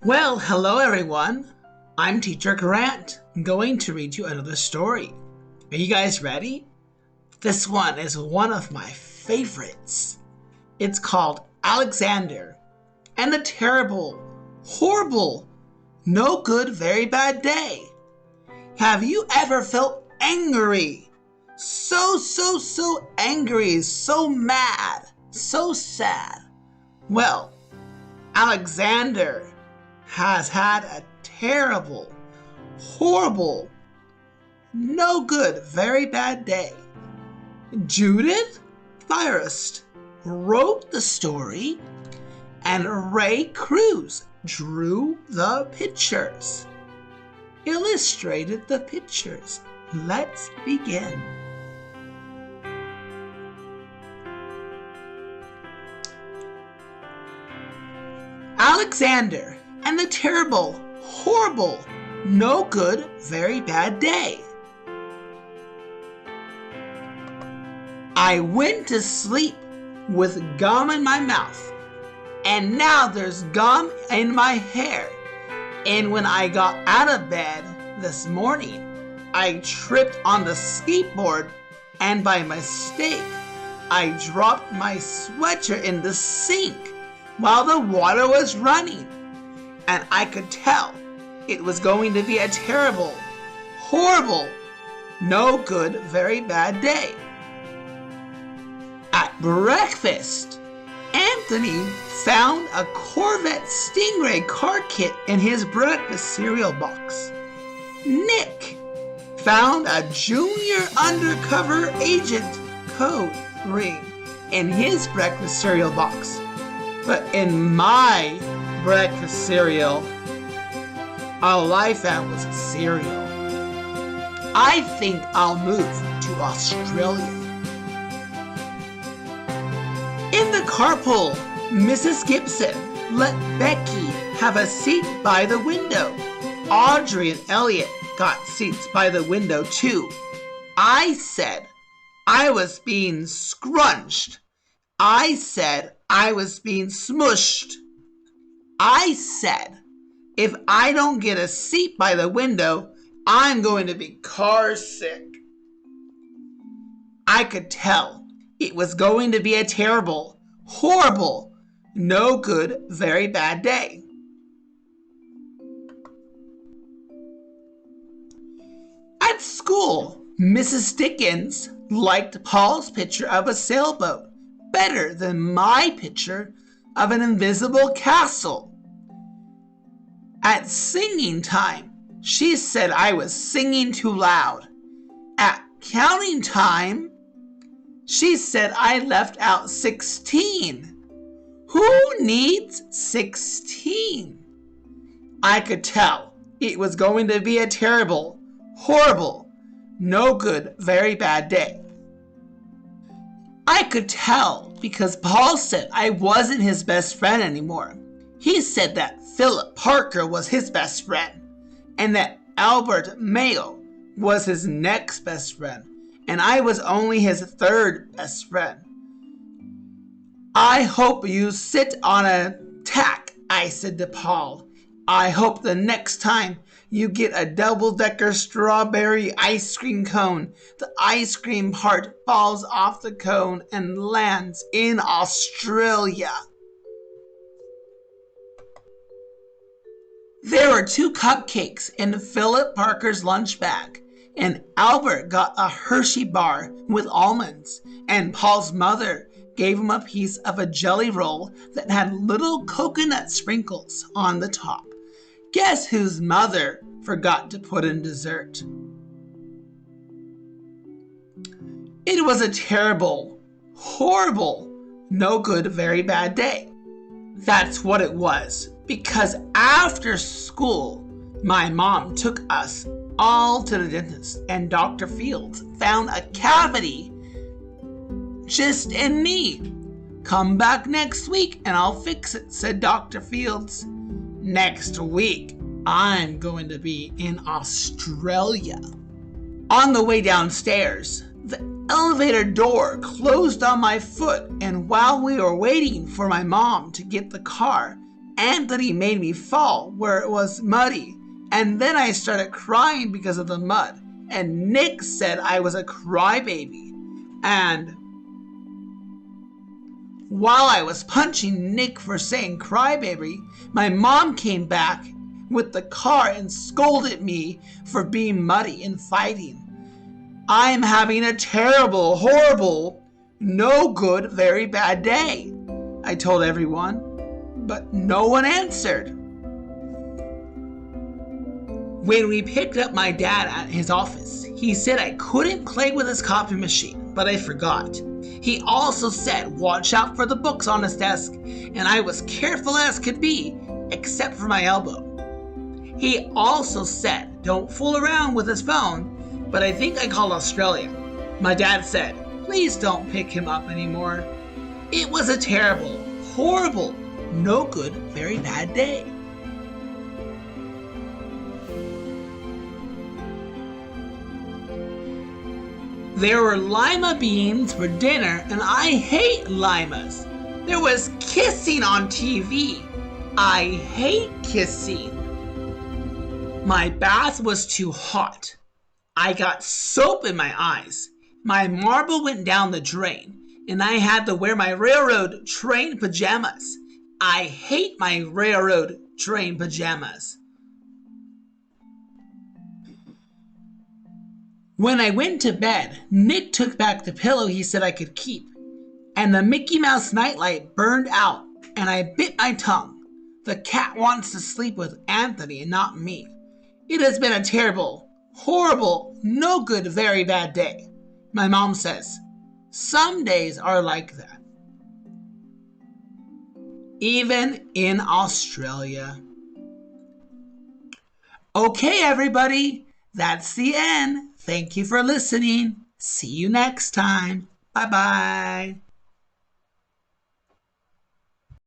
Well, hello everyone. I'm Teacher Grant. I'm going to read you another story. Are you guys ready? This one is one of my favorites. It's called Alexander and the Terrible, Horrible, No Good, Very Bad Day. Have you ever felt angry? So angry, so mad, so sad. Well, Alexander has had a terrible, horrible, no good, very bad day. Judith Firest wrote the story and Ray Cruz drew the pictures, illustrated the pictures. Let's begin. Alexander and the Terrible, Horrible, No Good, Very Bad Day. I went to sleep with gum in my mouth, and now there's gum in my hair. And when I got out of bed this morning, I tripped on the skateboard, and by mistake, I dropped my sweatshirt in the sink while the water was running. And I could tell it was going to be a terrible, horrible, no good, very bad day. At breakfast, Anthony found a Corvette Stingray car kit in his breakfast cereal box. Nick found a junior undercover agent code ring in his breakfast cereal box. But in my breakfast cereal, all I found was cereal. I think I'll move to Australia. In the carpool, Mrs. Gibson let Becky have a seat by the window. Audrey and Elliot got seats by the window too. I said I was being scrunched. I said I was being smushed. I said, if I don't get a seat by the window, I'm going to be car sick. I could tell it was going to be a terrible, horrible, no good, very bad day. At school, Mrs. Dickens liked Paul's picture of a sailboat better than my picture of an invisible castle. At singing time, she said I was singing too loud. At counting time, she said I left out 16. Who needs 16? I could tell it was going to be a terrible, horrible, no good, very bad day. I could tell because Paul said I wasn't his best friend anymore. He said that Philip Parker was his best friend and that Albert Mayo was his next best friend and I was only his third best friend. I hope you sit on a tack, I said to Paul. I hope the next time you get a double-decker strawberry ice cream cone, the ice cream part falls off the cone and lands in Australia. There were 2 cupcakes in Philip Parker's lunch bag, and Albert got a Hershey bar with almonds, and Paul's mother gave him a piece of a jelly roll that had little coconut sprinkles on the top. Guess whose mother forgot to put in dessert? It was a terrible, horrible, no good, very bad day. That's what it was, because after school, my mom took us all to the dentist, and Dr. Fields found a cavity just in me. Come back next week and I'll fix it, said Dr. Fields. Next week, I'm going to be in Australia. On the way downstairs, the elevator door closed on my foot, and while we were waiting for my mom to get the car, Anthony made me fall where it was muddy, and then I started crying because of the mud. And Nick said I was a crybaby. And while I was punching Nick for saying crybaby, my mom came back with the car and scolded me for being muddy and fighting. I'm having a terrible, horrible, no good, very bad day, I told everyone, but no one answered. When we picked up my dad at his office, he said I couldn't play with his copy machine, but I forgot. He also said watch out for the books on his desk, and I was careful as could be, except for my elbow. He also said don't fool around with his phone, but I think I called Australia. My dad said, please don't pick him up anymore. It was a terrible, horrible, no good, very bad day. There were lima beans for dinner, and I hate limas. There was kissing on TV. I hate kissing. My bath was too hot. I got soap in my eyes. My marble went down the drain, and I had to wear my railroad train pajamas. I hate my railroad train pajamas. When I went to bed, Nick took back the pillow he said I could keep, and the Mickey Mouse nightlight burned out, and I bit my tongue. The cat wants to sleep with Anthony and not me. It has been a terrible, horrible, no good, very bad day. My mom says, some days are like that. Even in Australia. Okay, everybody, that's the end. Thank you for listening. See you next time. Bye-bye.